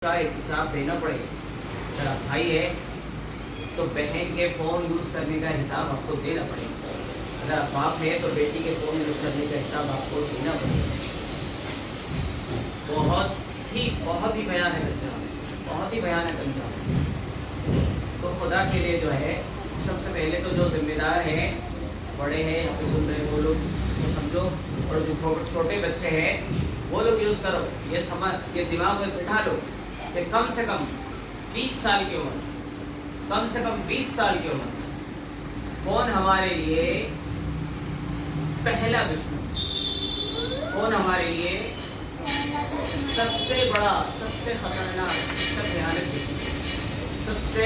का एक हिसाब देना पड़ेगा। अगर आप भाई है तो बहन के फ़ोन यूज़ करने का हिसाब आपको देना पड़ेगा। अगर आप बाप है तो बेटी के फ़ोन यूज़ करने का हिसाब आपको देना पड़ेगा। बहुत ही भयानक अंजाम है, बहुत ही भयानक अंजाम है। तो खुदा के लिए जो है सबसे पहले तो जो जिम्मेदार हैं, बड़े हैं, यहाँ पे सुन रहे हैं वो लोग इसको समझो, और जो छोटे बच्चे हैं वो लोग यूज़ करो। ये दिमाग में बिठा लो कि कम से कम 20 साल की उम्र, कम से कम 20 साल की उम्र फ़ोन हमारे लिए पहला दुश्मन, फ़ोन हमारे लिए सबसे बड़ा, सबसे खतरनाक, सबसे भयानक दुश्मन, सबसे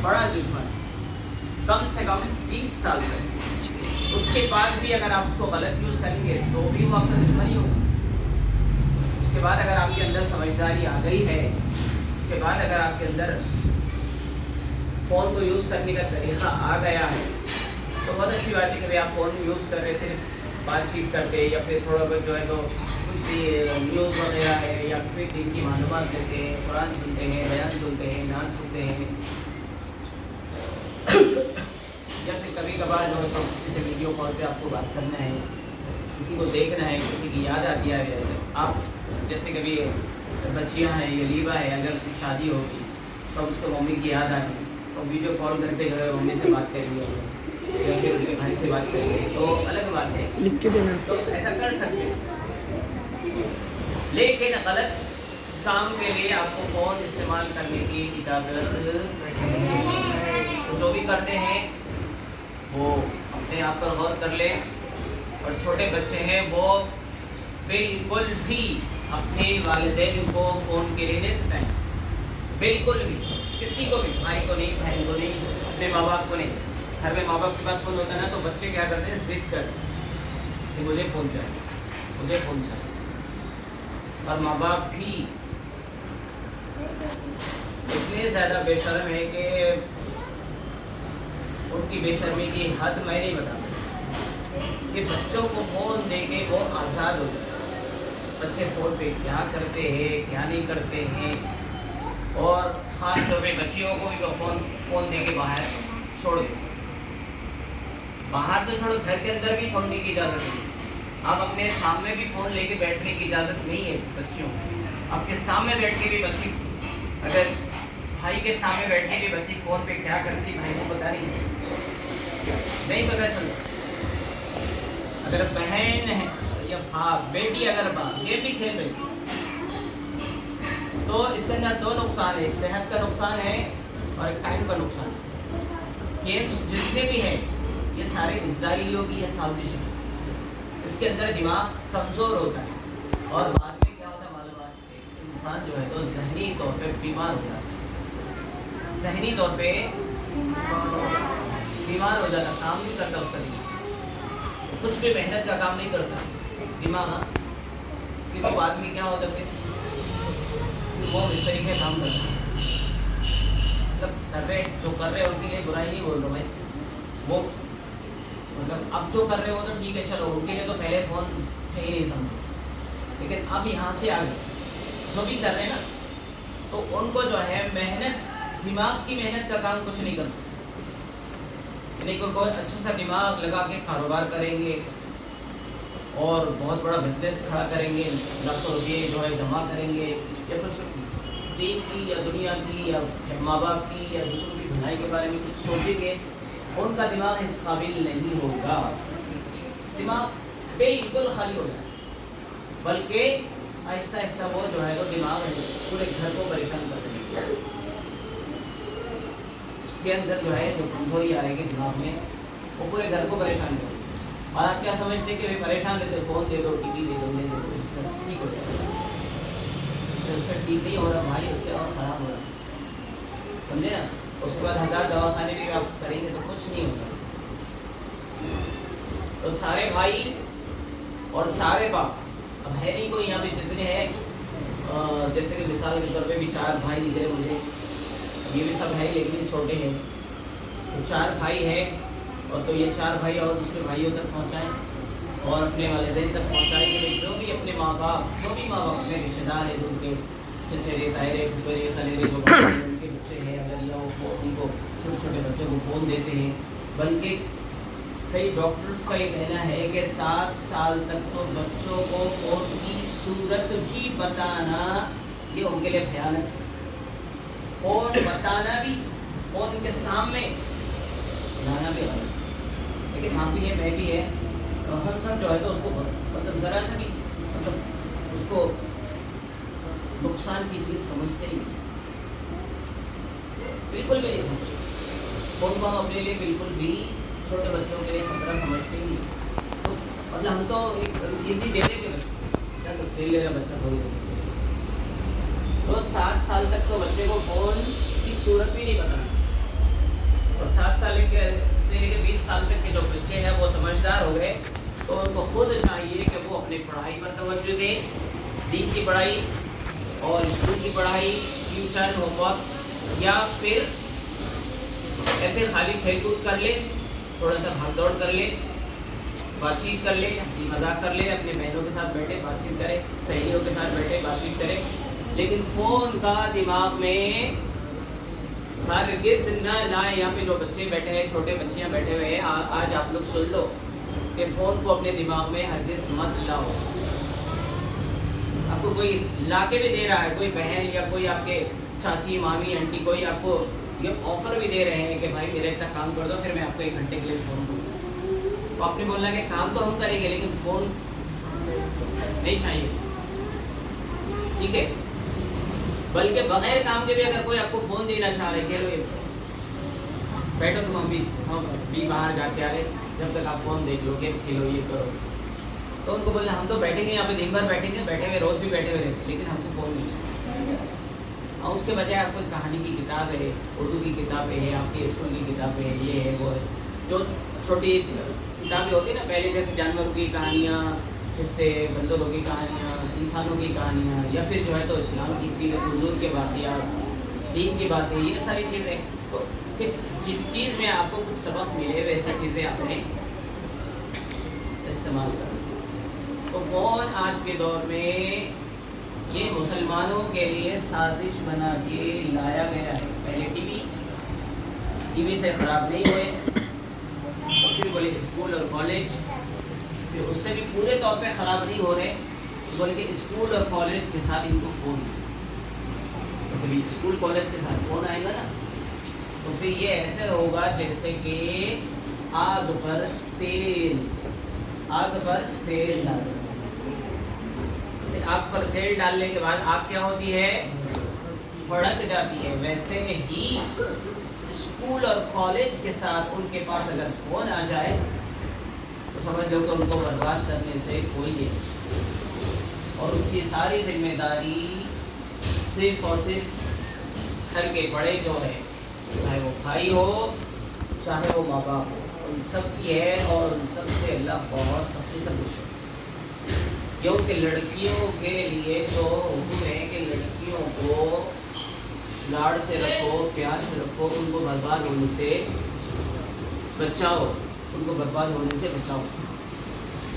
बड़ा दुश्मन, कम से कम 20 साल तक। उसके बाद भी अगर आप उसको गलत यूज़ करेंगे तो भी वो आपका दुश्मन ही होगा। उसके बाद अगर आपके अंदर समझदारी आ गई है, उसके बाद अगर आपके अंदर फ़ोन को यूज़ करने का तरीक़ा आ गया है तो बहुत अच्छी बात है कि भाई आप फ़ोन यूज़ कर रहे, सिर्फ बातचीत करते या फिर थोड़ा बहुत जो है तो कुछ भी न्यूज़ वगैरह है या फिर दिन की मालूमात देते हैं, कुरान सुनते हैं, बयान सुनते हैं, नाच सुनते हैं, या फिर कभी कभार जो है तो किसी से वीडियो कॉल पे आपको बात करना है, किसी को देखना है, किसी की याद आती है। आप जैसे कभी बच्चियां हैं या लीबा है, अगर उसकी शादी होगी तो उसको मम्मी की याद आती तो वीडियो कॉल करके जो है मम्मी से बात करेंगे या फिर उनके भाई से बात करेंगे, तो अलग बात है, लिख के देना। तो ऐसा कर सकते हैं। लेकिन गलत काम के लिए आपको फ़ोन इस्तेमाल करने की इजाज़त नहीं है। तो जो भी करते हैं वो अपने आप पर गौर कर लें, और छोटे बच्चे हैं वो बिल्कुल भी अपने वालिदैन को फ़ोन के लिए नहीं सिखाएं, बिल्कुल भी, किसी को भी, भाई को नहीं, बहन को नहीं, अपने माँ बाप को नहीं। घर में माँ बाप के पास फ़ोन होता है ना, तो बच्चे क्या करते हैं, ज़िद करते हैं कि मुझे फ़ोन चाहिए, मुझे फ़ोन चाहिए। और माँ बाप भी इतने ज़्यादा बेशर्म है कि उनकी बेशर्मी की हद मैं नहीं बता सकता कि बच्चों को फ़ोन दे के वो आज़ाद हो जाए। बच्चे फ़ोन पे क्या करते हैं, क्या नहीं करते हैं, और ख़ास तौर पे बच्चियों को भी फ़ोन दे के बाहर छोड़ दो। बाहर तो छोड़ो, घर के अंदर भी छोड़ने की इजाज़त नहीं। आप अपने सामने भी फ़ोन लेके बैठने की इजाज़त नहीं है बच्चियों को। आपके सामने बैठ के भी बच्ची, अगर भाई के सामने बैठ के भी बच्ची फ़ोन पे क्या करती भाई को पता नहीं पता चलता। अगर बहन है या बेटी, अगर गेम भी खेल रही तो इसके अंदर दो नुकसान है, एक सेहत का नुकसान है और एक टाइम का नुकसान है। गेम्स जितने भी हैं ये सारे इज़राइलियों की ये साजिश है। इसके अंदर दिमाग कमज़ोर होता है और बाद में क्या होता है मालूम है, इंसान जो है तो ज़हनी तौर पे बीमार हो जाता है, ज़हनी तौर पे बीमार हो जाता, काम नहीं करता उसका दिमाग, कुछ भी मेहनत का काम नहीं कर सकता दिमाग। फिर तो बाद में क्या होता है, फिर वो इस तरीके काम कर सकते, मतलब जो कर रहे उनके लिए बुराई नहीं बोल रहा भाई, वो मतलब अब जो कर रहे हो तो ठीक है, चलो उनके लिए तो पहले फ़ोन थे ही नहीं समझो, लेकिन अब यहाँ से आगे जो भी कर रहे हैं ना, तो उनको जो है मेहनत, दिमाग की मेहनत का काम कुछ नहीं कर सकते। यानी कोई अच्छा सा दिमाग लगा के कारोबार करेंगे और बहुत बड़ा बिजनेस खड़ा करेंगे, लाखों रुपये जो है जमा करेंगे, या कुछ दीन की या दुनिया की या माँ बाप की या दूसरों की भलाई के बारे में कुछ सोचेंगे, उनका दिमाग इस काबिल नहीं होगा, दिमाग बिल्कुल खाली हो जाए, बल्कि आहिस्ता आहिस्ता वो जो है तो दिमाग पूरे घर को परेशान कर देंगे। के अंदर जो है जो कमजोरी आएगी दिमाग में, वो पूरे घर को परेशान करेगी। और आप क्या समझते कि भाई परेशान रहते, फ़ोन दे दो, टीवी दे दो, ले दो, इससे ठीक हो जाएगा। उससे ठीक नहीं हो रहा भाई, उससे और ख़राब हो रहा, समझे ना। उसके बाद 1000 दवाखाने भी आप करेंगे तो कुछ नहीं होगा। तो सारे भाई और सारे बाप, अब है नहीं कोई यहाँ पे जितने हैं, जैसे कि मिसाल के तौर पे भी 4 भाई दिख रहे मुझे, ये भी सब है लेकिन छोटे हैं, तो 4 भाई हैं, और तो ये 4 भाई और दूसरे भाइयों तक पहुँचाएँ और अपने वालिदैन तक पहुँचाएँ कि जो भी अपने माँ बाप, जो भी माँ बाप अपने रिश्तेदार हैं दूर के, वगैरह खलेरे जो उनके बच्चे हैं अगर या वो उनको छोटे छोटे बच्चों को फ़ोन देते हैं, बल्कि कई डॉक्टर्स का ये कहना है कि 7 साल तक तो बच्चों को फ़ोन की सूरत भी बताना ये उनके लिए भयानक है। फ़ोन बताना भी, फ़ोन के सामने लाना भी अलग। लेकिन हम भी है, मैं भी है, और हम सब जो है तो उसको मतलब ज़रा सा भी मतलब उसको नुकसान की चीज़ समझते ही नहीं, बिल्कुल भी नहीं समझते। फ़ोन को हम अपने लिए बिल्कुल भी छोटे बच्चों के लिए खतरा समझते ही नहीं। तो मतलब हम तो एक इजी दे देंगे बच्चे क्या तो खेल ले रहा बच्चा थोड़ी देर तो 7 साल तक तो बच्चे को फ़ोन की सूरत भी नहीं बताना। और 7 साल से लेकर 20 साल तक के जो बच्चे हैं वो समझदार हो गए तो उनको खुद चाहिए कि वो अपनी पढ़ाई पर तवज्जो दें, दीन की पढ़ाई और स्कूल की पढ़ाई, ट्यूशन, होमवर्क, या फिर ऐसे खाली खेल कूद कर ले, थोड़ा सा भाग दौड़ कर ले, बातचीत कर ले, हंसी मजाक कर ले, अपने बहनों के साथ बैठे बातचीत करे, सहेलियों के साथ बैठे बातचीत करे, लेकिन फ़ोन का दिमाग में हरगिज़ न लाए। यहाँ पे जो बच्चे बैठे हैं, छोटे बच्चियाँ बैठे हुए हैं, आज आप लोग सुन लो कि फ़ोन को अपने दिमाग में हरगिज़ मत लाओ। आपको कोई लाके भी दे रहा है, कोई बहन या कोई आपके चाची, मामी, आंटी, कोई आपको ये ऑफ़र भी दे रहे हैं कि भाई मेरा इतना काम कर दो फिर मैं आपको 1 घंटे के लिए फ़ोन दूँगा, तो आपने बोलना कि काम तो हम करेंगे लेकिन फ़ोन नहीं चाहिए, ठीक है। बल्कि बगैर काम के भी अगर कोई आपको फ़ोन देना चाह रहे, खेलो ये बैठो तुम हम भी बाहर जाके आ रहे, जब तक आप फ़ोन देख लो, गेम खेलो, ये करो, तो उनको बोलना हम तो बैठेंगे यहाँ पे दिन भर बैठेंगे, बैठे हुए रोज़ भी बैठे हुए रहते, लेकिन हमको फ़ोन नहीं। और उसके बजाय आपको कहानी की किताब है, उर्दू की किताबें हैं, आपके स्कूल की किताबें हैं, ये है वो है, जो छोटी किताबें होती है ना पहले, जैसे जानवरों की कहानियाँ, किससे, बंदरों की कहानियाँ, इंसानों की कहानियाँ, या फिर जो है तो इस्लाम की सीरत, हुजूर के वाक़ियात, दीन की बातें, ये सारी चीज़ें, तो जिस चीज़ में आपको कुछ सबक मिले वैसी चीज़ें आपने इस्तेमाल करें। तो फ़ोन आज के दौर में ये मुसलमानों के लिए साजिश बना के लाया गया है। पहले टीवी से ख़राब नहीं हुए, और फिर बोले स्कूल और कॉलेज, फिर उससे भी पूरे तौर पे ख़राब नहीं हो रहे, तो बोले कि स्कूल और कॉलेज के साथ इनको फ़ोन, तो जब स्कूल कॉलेज के साथ फ़ोन आएगा ना तो फिर ये ऐसे होगा जैसे कि आग पर तेल डाल, आग पर तेल डालने के बाद आग क्या होती है, भड़क जाती है। वैसे ही स्कूल और कॉलेज के साथ उनके पास अगर फ़ोन आ जाए तो समझ लो कि उनको बर्बाद करने से कोई नहीं, और उनकी सारी जिम्मेदारी सिर्फ और सिर्फ घर के बड़े जो है, चाहे वो भाई हो चाहे वो माँ बाप हो, उन सब की है, और उन सब से अल्लाह बहुत सख्ती से पूछे। क्योंकि लड़कियों के लिए तो हुक्म है कि लड़कियों को लाड़ से रखो, प्यार से रखो, उनको बर्बाद होने से बचाओ, उनको बर्बाद होने से बचाओ।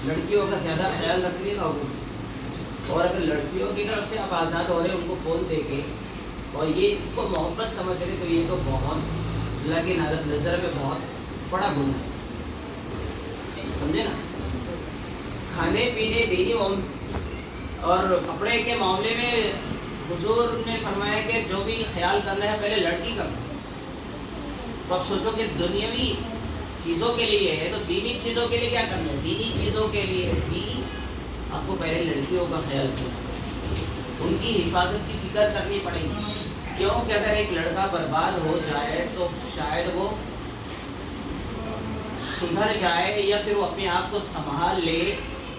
लड़कियों का ज़्यादा ख्याल रखने का हुक्म, और अगर लड़कियों की तरफ से आप आज़ाद हो रहे उनको फ़ोन दे के, और ये इसको मोहब्बत समझ रहे, तो ये तो बहुत अल्लाह की नज़र में बहुत बड़ा गुनाह है, समझे ना। खाने पीने, दीनी और कपड़े के मामले में हुजूर ने फरमाया कि जो भी ख्याल करना है पहले लड़की का। तो अब सोचो कि दुनियावी चीज़ों के लिए है तो दीनी चीज़ों के लिए क्या करना है, दीनी चीज़ों के लिए भी आपको पहले लड़कियों का ख्याल करना, उनकी हिफाजत की फ़िक्र करनी पड़ेगी। क्योंकि अगर एक लड़का बर्बाद हो जाए तो शायद वो सुधर जाए या फिर वो अपने आप को संभाल ले,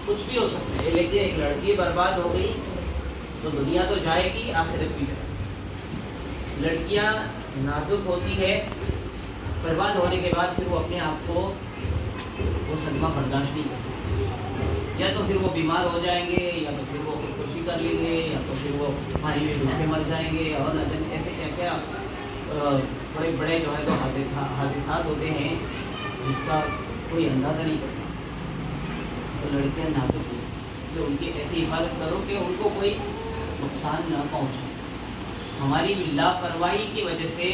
कुछ भी हो सकता है, लेकिन एक लड़की बर्बाद हो गई तो दुनिया तो जाएगी, आखिरत भी जाएगी। लड़कियां नाजुक होती है, बर्बाद होने के बाद फिर वो अपने आप को वो सदमा बर्दाश्त नहीं कर सकती, या तो फिर वो बीमार हो जाएंगे, या तो फिर वो खुदकुशी कर लेंगे, या तो फिर वो पानी में डूब के मर जाएंगे, और न जाने ऐसे क्या क्या बड़े बड़े जो है तो हादसा होते हैं जिसका कोई अंदाज़ा नहीं कर सकता। तो लड़कियां नाजुक हैं, इसलिए उनकी ऐसी हिफाजत करो कि उनको कोई नुकसान ना पहुंचे। ہماری لاپرواہی کی وجہ سے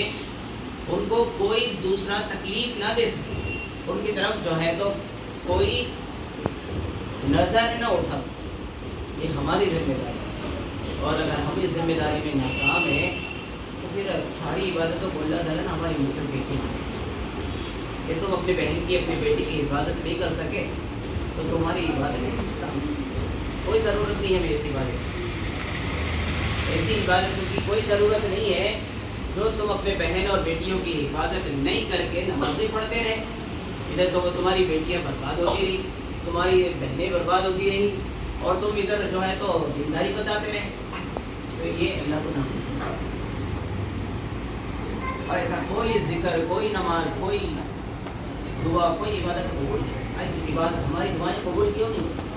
ان کو کوئی دوسرا تکلیف نہ دے سکے، ان کی طرف جو ہے تو کوئی نظر نہ اٹھا سکے، یہ ہماری ذمہ داری ہے۔ اور اگر ہم اس ذمہ داری میں ناکام ہیں تو پھر ساری عبادتوں کو اللہ تعالیٰ نے ہماری مطلب بیٹی کہ تم اپنی بہن کی اپنی بیٹی کی حفاظت نہیں کر سکے تو تمہاری عبادت کس کام؟ کوئی ضرورت نہیں ہے میری اس عبادت، ایسی عبادتوں کی کوئی ضرورت نہیں ہے جو تم اپنے بہن اور بیٹیوں کی حفاظت نہیں کر کے نمازیں پڑھتے رہے، ادھر تو تمہاری بیٹیاں برباد ہوتی رہی، تمہاری بہنیں برباد ہوتی رہی، اور تم ادھر جو ہے تو دینداری بتاتے رہے، تو یہ اللہ کو ناپسند ہے۔ اور ایسا کوئی ذکر، کوئی نماز، کوئی دعا، کوئی عبادت قبول نہیں۔ عبادت ہماری دعائیں قبول کیوں نہیں ہوتی؟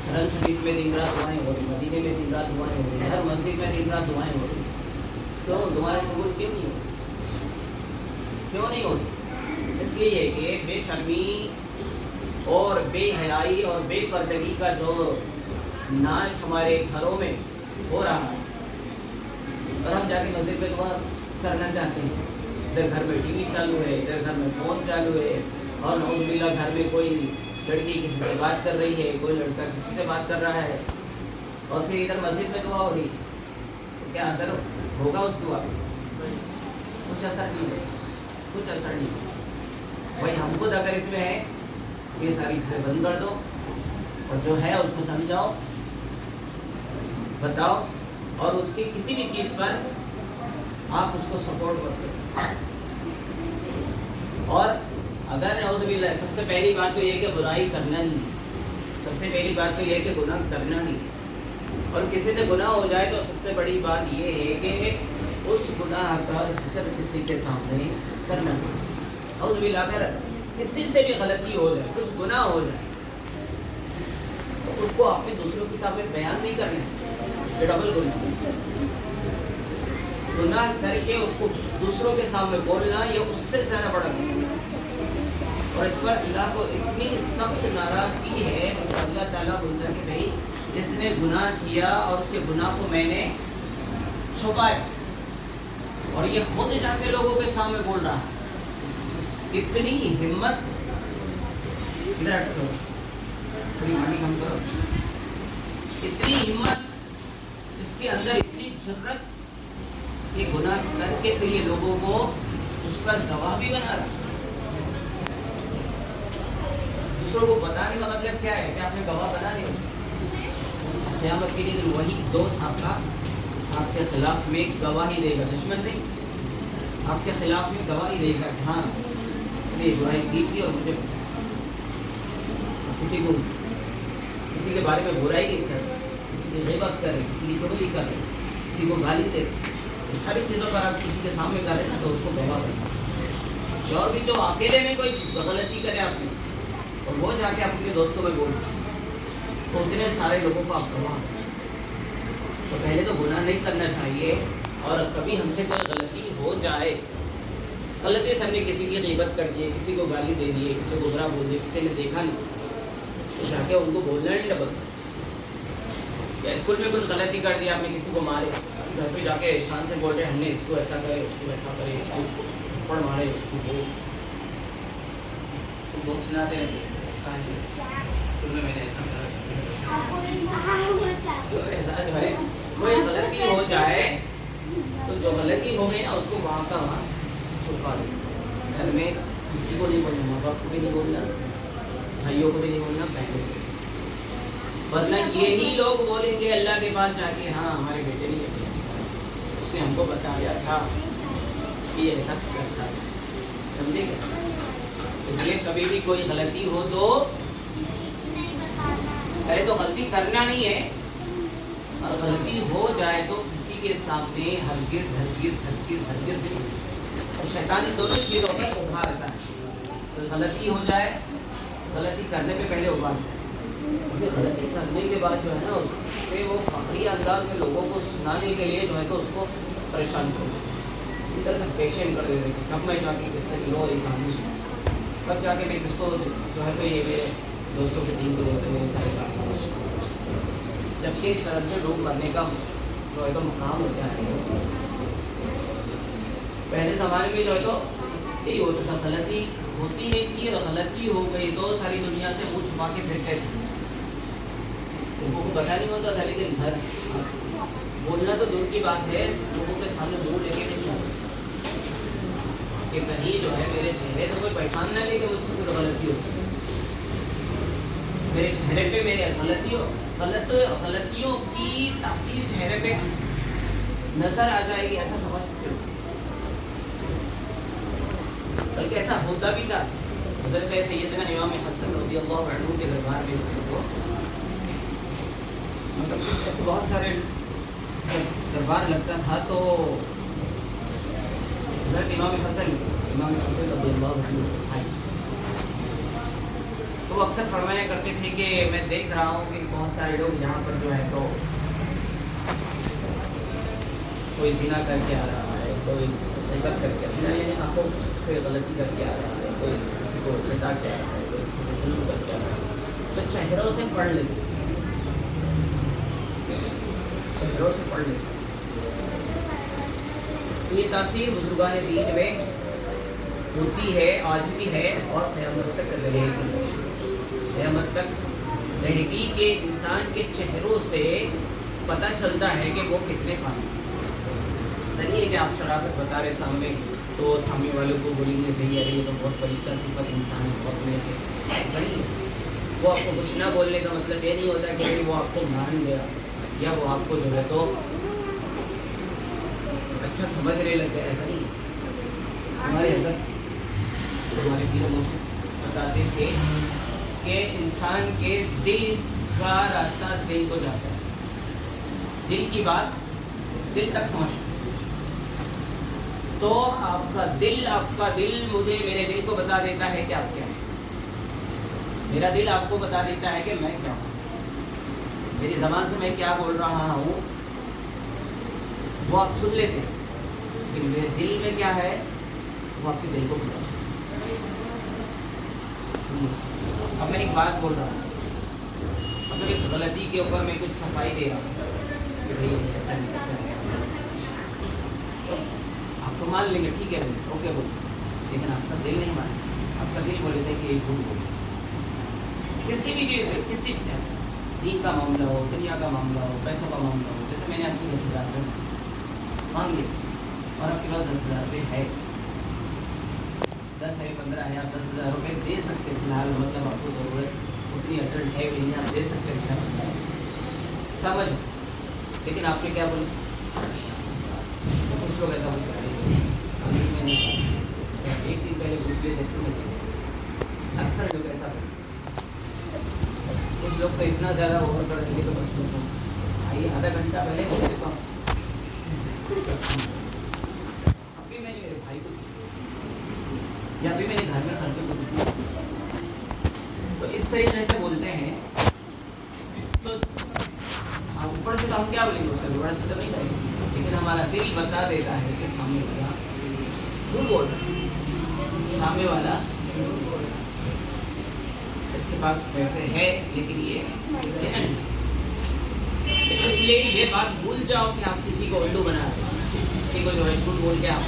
حرم شریف میں دن رات دعائیں ہو رہی، مدینے میں دن رات دعائیں ہو رہی، ہر مسجد میں دن رات دعائیں ہو رہی، کیوں دعائیں قبول کیوں نہیں ہوتی؟ کیوں نہیں ہوتی؟ اس لیے کہ بے شرمی اور بے حیائی اور بے پردگی کا جو ناچ ہمارے گھروں میں ہو رہا ہے، اور ہم جا کے مسجد میں دعا کرنا چاہتے ہیں، ادھر گھر میں ٹی وی چالو ہے، ادھر گھر میں فون چالو ہے، اور نعوذ باللہ گھر میں کوئی لڑکی کسی سے بات کر رہی ہے، کوئی لڑکا کسی سے بات کر رہا ہے، اور پھر ادھر مسجد میں دعا ہو رہی ہے، تو کیا اثر ہوگا اس دعا پہ؟ کچھ اثر نہیں ہے، کچھ اثر نہیں ہے۔ بھائی ہم خود اگر اس میں ہے یہ ساری چیزیں بند کر دو، اور جو ہے اس کو سمجھاؤ، بتاؤ، اور اس کی کسی بھی چیز پر آپ اس کو سپورٹ کرتے، اور اگر نعوذ باللہ سب سے پہلی بات تو یہ کہ برائی کرنا نہیں ہے، سب سے پہلی بات تو یہ کہ گناہ کرنا نہیں ہے، اور کسی سے گناہ ہو جائے تو سب سے بڑی بات یہ ہے کہ اس گناہ کا ذکر کسی کے سامنے کرنا نہیں۔ نعوذ باللہ اگر کسی سے بھی غلطی ہو جائے، کچھ گناہ ہو جائے، تو اس کو آپ نے دوسروں کے سامنے بیان نہیں کرنا، یہ ڈبل گناہ کر کے اس کو دوسروں کے سامنے بولنا یہ اس سے زیادہ بڑا گناہ ہے، اور اس پر اللہ کو اتنی سخت ناراضگی ہے، اللہ تعالیٰ بولتا ہے کہ بھائی جس نے گناہ کیا اور اس کے گناہ کو میں نے چھپایا، اور یہ خود جا کے لوگوں کے سامنے بول رہا ہے، کتنی ہمت، ادھر ہٹو تھوڑی مانی کم کرو، اتنی ہمت اس کے اندر، اتنی جرأت، یہ گناہ کر کے پھر یہ لوگوں کو اس پر گواہ بھی بنا رہا۔ دوسروں کو بتانے کا مطلب کیا ہے کہ آپ نے گواہ بنا لیا، قیامت کے دن وہی دوست آپ کے خلاف میں گواہی دے گا، دشمن نہیں، آپ کے خلاف میں گواہی دے گا کہ ہاں اس نے برائی کی تھی، اور مجھے کسی کے بارے میں برائی نہیں کر رہے، کسی کی غیبت کر رہے، کسی کی چغلی کر رہے، کسی کو گالی دے رہے، ساری چیزوں پر آپ کسی کے سامنے کر رہے ہیں نا، تو اس کو گواہ کرنا۔ اور بھی جو اکیلے میں کوئی غلطی کرے آپ نے، اور وہ جا کے اپنے دوستوں میں بول، تو اتنے سارے لوگوں کو آپ گواہ کریں۔ تو پہلے تو گناہ نہیں کرنا چاہیے، اور کبھی ہم سے کوئی غلطی ہو جائے، غلطی سے ہم نے کسی کی غیبت کر دی، کسی کو گالی دے دی، کسی کو برا بول دیا، کسی نے دیکھا نہیں، تو جا کے ان کو بولنا نہیں ڈبل۔ یا اسکول میں کچھ غلطی کر دی، آپ نے کسی کو مارے، گھر پہ جا کے شان سے بول رہے ہم نے اس کو ایسا کرے، اس کو ایسا کرے، اس کو تھپڑ مارے، اس کو بہت سناتے رہتے اسکول میں نے ایسا کرا، تو ایسا جو ہے کوئی غلطی ہو جائے تو جو غلطی ہو گئی نا اس کو وہاں کا وہاں چھپا دو، گھر میں کسی کو نہیں بولنا، ماں باپ کو بھی نہیں بولنا، بھائیوں کو بھی نہیں بولنا، بہنوں کو، ورنہ یہی لوگ بولیں گے اللہ کے پاس جا کے ہاں ہمارے بیٹے نہیں کرتے، اس نے ہم کو بتایا تھا کہ ایسا کرتا ہے، سمجھے گا؟ اس لیے کبھی بھی کوئی غلطی ہو تو پہلے تو غلطی کرنا نہیں ہے، اور غلطی ہو جائے تو کسی کے سامنے ہرگز ہرگز ہرگز ہرگز نہیں، اور شیطان دونوں چیزوں پر ابھار رہتا ہے، غلطی ہو جائے، غلطی کرنے پہ پہلے ابھارتا ہے، اسے غلطی کرنے کے بعد جو ہے نا اس پہ وہ فخری انداز میں لوگوں کو سنانے کے لیے جو ہے تو اس کو پریشان کرو، ادھر سے پیشن کر دیتے کہ کب میں جا کے کس سے لو یہ کہانی سنوں، کب جا کے میں کس کو جو ہے تو یہ میرے دوستوں کے ٹیم کو جو ہے میرے سارے کام سنوں، جبکہ شرم سے ڈوب مرنے کا جو ہے تو مقام ہوتا ہے پہلے زمانے میں جو ہے تو یہی ہوتا تھا، غلطی ہوتی نہیں تھی، اور غلطی ہو گئی تو ساری دنیا سے منہ چھپا کے پھرتے تھے، لوگوں کو پتہ نہیں ہوتا تھا، لیکن گھر بولنا تو دور کی بات ہے، لوگوں کے سامنے منہ لے کے نہیں آتا کہ کہیں جو ہے میرے چہرے سے کوئی پہچان نہ لے کہ مجھ سے کوئی غلطی ہو، میرے چہرے پہ میرے غلطیوں کی تاثیر چہرے پہ نظر آ جائے گی، ایسا سمجھتے ہو؟ بلکہ ایسا ہوتا بھی تھا. حضرت سیدنا امام حسن رضی اللہ عنہ کے دربار میں مطلب ایسے بہت سارے دربار لگتا تھا، تو حضرت امام حسن رضی اللہ عنہ تو اکثر فرمایا کرتے تھے کہ میں دیکھ رہا ہوں کہ بہت سارے لوگ یہاں پر جو ہے تو کوئی زنا کر کے آ رہا ہے، کوئی غیبت کر کے یعنی آنکھوں سے غلطی کر کے آ رہا ہے، کوئی کسی کو چٹا کے آ رہا ہے، کوئی کسی کو ظلم کر کے آ رہا ہے، تو چہروں سے پڑھ لیتے، چہروں سے پڑھ لیتے. تو یہ تاثیر بزرگان دین میں ہوتی ہے، آج بھی ہے، اور قیامت تک رہے گی، قیامت تک رہے گی کہ انسان کے چہروں سے پتہ چلتا ہے کہ وہ کتنے پاک. صحیح ہے کہ آپ شرافت بتا رہے سامنے، تو سامنے والوں کو بولیں گے بھئی ارے یہ تو بہت فرشتہ صفت انسان ہے، بہت نیک ہے. صحیح ہے، وہ آپ کو کچھ نہ بولنے کا مطلب یہ نہیں ہوتا کہ وہ آپ کو مان گیا یا وہ آپ کو جو ہے تو اچھا سمجھنے لگ گیا. ایسا نہیں ہے. ہمارے حضرت ہمارے پیر مرشد بتاتے تھے کہ انسان کے دل کا راستہ دل کو جاتا ہے، دل کی بات دل تک پہنچتی. تو آپ کا دل مجھے میرے دل کو بتا دیتا ہے کہ آپ کیا ہیں، میرا دل آپ کو بتا دیتا ہے کہ میں کیا ہوں، میری زبان سے میں کیا بول رہا ہوں وہ آپ سن لیتے ہیں، لیکن میرے دل میں کیا ہے وہ آپ کے دل کو بتا. اب میں ایک بات بول رہا ہوں، مطلب ایک غلطی کے اوپر میں کچھ صفائی دے رہا ہوں کہ بھائی ایسا نہیں ایسا نہیں، آپ تو مان لیں گے ٹھیک ہے اوکے بول، لیکن آپ کا دل نہیں مانے، آپ کا دل بولے تھے کہ یہ جھوٹ بول. کسی بھی چیز ہے، کسی بھی چیز، دین کا معاملہ ہو، دنیا کا معاملہ ہو، پیسوں کا معاملہ ہو. جیسے میں نے آپ سے 10,000 روپئے مانگ لیے اور آپ کے پاس 10,000 روپئے ہے، 10 ہے 15 ہے، آپ 10,000 روپئے دے سکتے فی الحال، مطلب آپ کو ضرورت اتنی ارجنٹ ہے بھی نہیں، آپ دے سکتے ہیں سمجھ. لیکن آپ نے کیا بولا، کچھ لوگ ایسا بولتے ہیں ایک دن پہلے پوچھ لیتے تھے، اکثر لوگ ایسا بولتے. کچھ لوگ تو اتنا زیادہ اوور کر دیں گے تو بس پوچھو بھائی آدھا گھنٹہ پہلے بول دیتا ہوں. ابھی میں نے میرے بھائی کو یا ابھی میں نے گھر میں خرچوں کو دیا، تو اس طریقے سے بولتے ہیں. تو اوپر سے تو ہم کیا بولیں گے، اس کا دوبارہ سے تو نہیں کریں گے، لیکن ہمارا دل بتا دیتا ہے کہ سامنے والا جھوٹ بول رہا ہے، سامنے والا اس کے پاس پیسے ہے لیکن یہ نہیں. اس لیے یہ بات بھول جاؤ کہ آپ کسی کو الو بنا رہے ہیں، کسی کو جو ہے جھوٹ بول کے آپ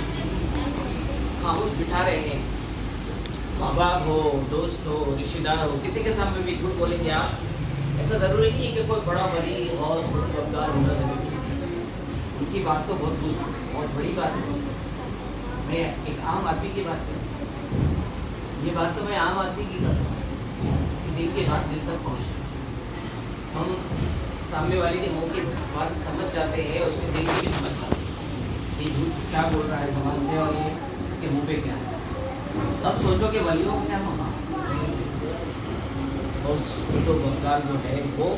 خاموش بٹھا رہے ہیں. ماں باپ ہو، دوست ہو، رشتے دار ہو، کسی کے سامنے بھی جھوٹ بولیں گے آپ. ایسا ضروری نہیں ہے کہ کوئی بڑا ولی غوث غدار ہونا ضروری ہے، ان کی بات تو بہت بڑی بات ہے. میں ایک عام آدمی کی بات کروں، یہ بات تو میں عام آدمی کی کرتا ہوں، دل کی بات دل تک پہنچتی. ہم سامنے والے کے منہ کی بات سمجھ جاتے ہیں، اس کے دل کی بھی سمجھ جاتے ہیں یہ جھوٹ کیا بول رہا ہے زبان سے اور یہ اس کے منہ پہ کیا ہے. اب سوچو کہ ولیوں کو کیا مقام، تو غدار جو ہے وہ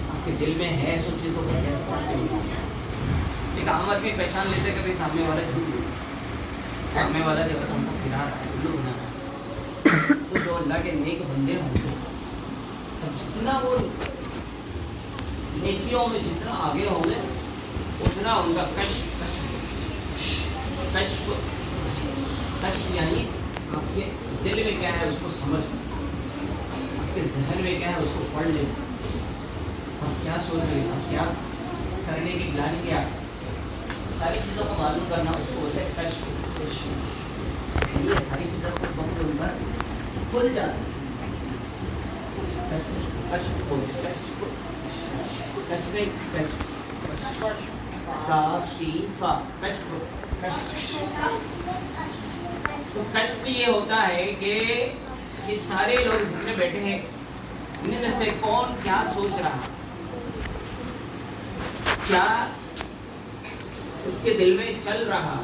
آپ کے دل میں ہے، سو چیزوں کو کیسے پڑھتے ہو. ایک عام آدمی پہچان لیتے کہ بھائی سامنے والا جھوٹ، سامنے والا جب ہم کو پھرا رہا ہے، الو بنا رہا ہے. تو جو اللہ کے نیک بندے ہوں گے، جتنا وہ نیکیوں میں جتنا آگے ہوں گے اتنا ان کا کشف یعنی آپ کے دل میں کیا ہے اس کو سمجھ، آپ کے ذہن میں کیا ہے اس کو پڑھ لیں. آپ کیا سوچ رہے ہیں، آپ کیا کرنے کی پلاننگ ہے، آپ सारी चीज़ों को मालूम करना उसको बोलते हैं कश्फ। ये सारी चीज़ें खुद ब खुद उनपर खुल जाती हैं। कश्फ बोलते हैं, कश्फ कश्फ कश्फ साफ शीन फा कश्फ कश्फ। तो कश्फ ये होता है कि ये सारे लोग जितने बैठे हैं इनमें से कौन क्या सोच रहा है, क्या उसके दिल में चल रहा है,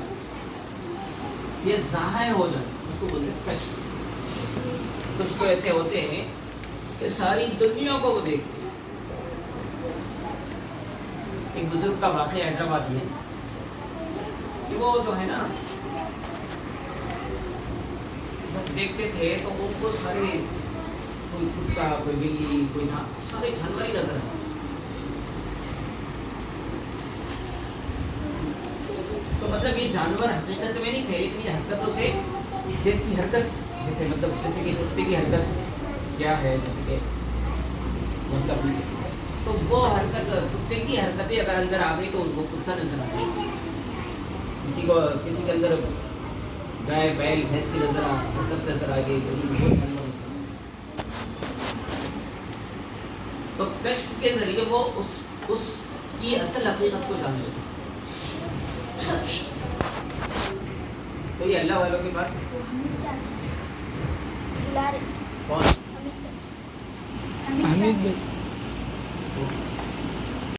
ये ज़ाहिर हो जाए, उसको बोलते हैं कश्फ। कुछ तो ऐसे होते हैं कि सारी दुनिया को वो देखते हैं। एक बुजुर्ग का वाक़या हैदराबाद में कि वो जो है ना जब देखते थे तो उनको सारे कोई कुत्ता, कोई बिल्ली, कोई सारे जानवर ही नजर आए। तो मतलब ये जानवर हकीकत में नहीं थे, लेकिन ये हरकतों से जैसी हरकत, जैसे मतलब जैसे कि कुत्ते की हरकत क्या है, जैसे कि मतलब तो वो हरकत कुत्ते की हरकतें अगर अंदर आ गई तो वो कुत्ता नजर आ गया। किसी के अंदर गाय बैल भैंस की हरकत नजर आ गई तो वो जानवर होता है। तो कश्फ के जरिए वो उसकी असल हकीकत को जान लेते। तो ये अल्लाह वालों के पास कौन? हामिद भाई।